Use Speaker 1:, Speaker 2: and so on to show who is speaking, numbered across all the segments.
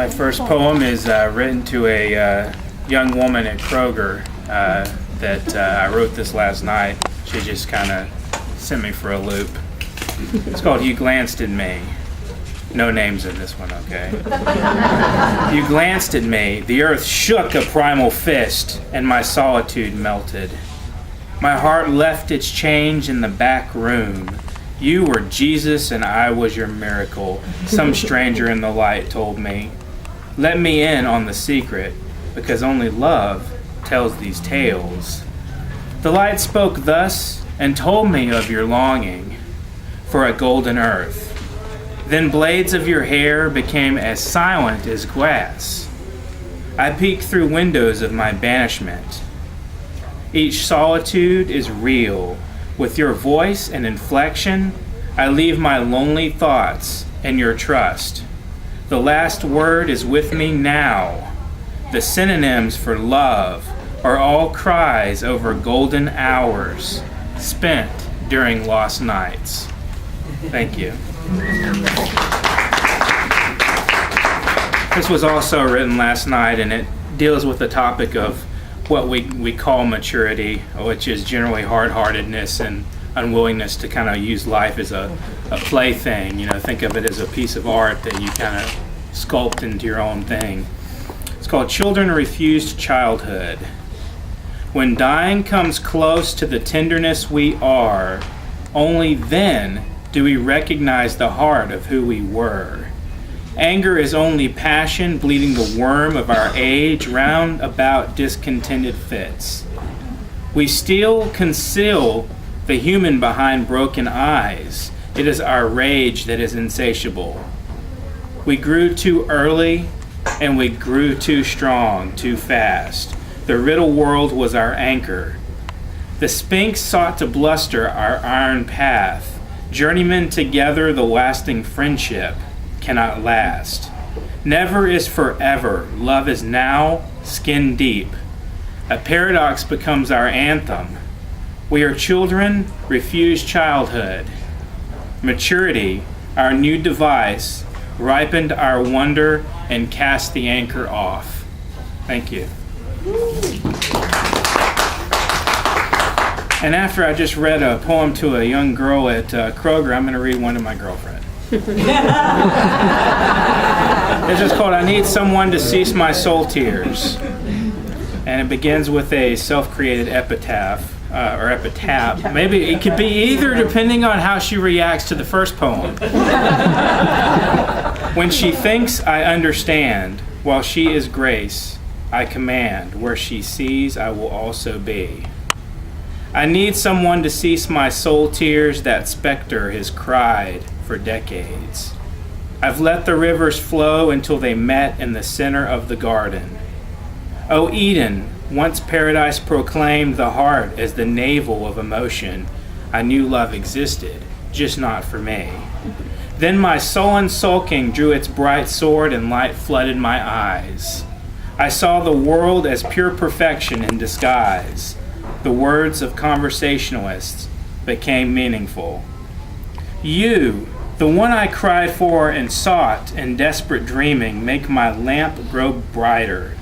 Speaker 1: My first poem is written to a young woman at Kroger that I wrote this last night. She just kind of sent me for a loop. It's called You Glanced at Me. No names in this one, okay? You glanced at me, the earth shook a primal fist, and my solitude melted. My heart left its change in the back room. You were Jesus and I was your miracle, some stranger in the light told me. Let me in on the secret, because only love tells these tales. The light spoke thus and told me of your longing for a golden earth. Then blades of your hair became as silent as glass. I peeked through windows of my banishment. Each solitude is real. With your voice and inflection, I leave my lonely thoughts in your trust. The last word is with me now. The synonyms for love are all cries over golden hours spent during lost nights. Thank you. This was also written last night, and it deals with the topic of what we call maturity, which is generally hard-heartedness and unwillingness to kind of use life as a plaything. You know, think of it as a piece of art that you kind of sculpt into your own thing. It's called Children Refused Childhood. When dying comes close to the tenderness we are, only then do we recognize the heart of who we were. Anger is only passion bleeding the worm of our age round about discontented fits. We still conceal the human behind broken eyes. It is our rage that is insatiable. We grew too early and we grew too strong, too fast. The riddle world was our anchor. The Sphinx sought to bluster our iron path. Journeymen together, the lasting friendship cannot last. Never is forever. Love is now, skin deep. A paradox becomes our anthem. We are children, refuse childhood. Maturity, our new device, ripened our wonder and cast the anchor off. Thank you. And after I just read a poem to a young girl at Kroger, I'm going to read one to my girlfriend. It's just called I Need Someone to Cease My Soul Tears. And it begins with a self-created epitaph, or epitaph. Maybe it could be either depending on how she reacts to the first poem. When she thinks I understand, while she is grace, I command. Where she sees, I will also be. I need someone to cease my soul tears, that specter has cried for decades. I've let the rivers flow until they met in the center of the garden. O Eden, once paradise proclaimed the heart as the navel of emotion, I knew love existed, just not for me. Then my sullen sulking drew its bright sword and light flooded my eyes. I saw the world as pure perfection in disguise. The words of conversationalists became meaningful. You, the one I cried for and sought in desperate dreaming, make my lamp grow brighter.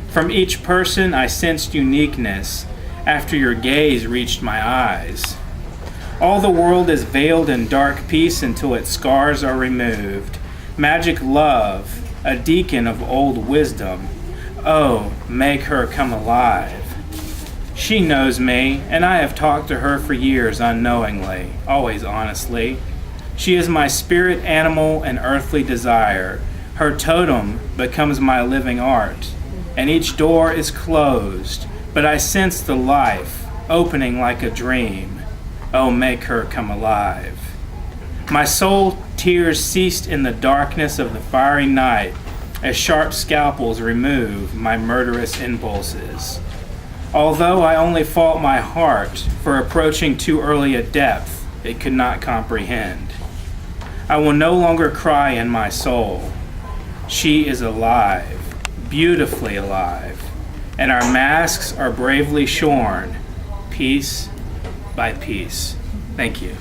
Speaker 1: From each person I sensed uniqueness after your gaze reached my eyes. All the world is veiled in dark peace until its scars are removed. Magic love, a deacon of old wisdom. Oh, make her come alive. She knows me, and I have talked to her for years unknowingly, always honestly. She is my spirit animal and earthly desire. Her totem becomes my living art, and each door is closed, but I sense the life opening like a dream. Oh, make her come alive. My soul tears ceased in the darkness of the fiery night as sharp scalpels remove my murderous impulses. Although I only fault my heart for approaching too early a depth it could not comprehend, I will no longer cry in my soul. She is alive, beautifully alive, and our masks are bravely shorn, piece by piece. Thank you.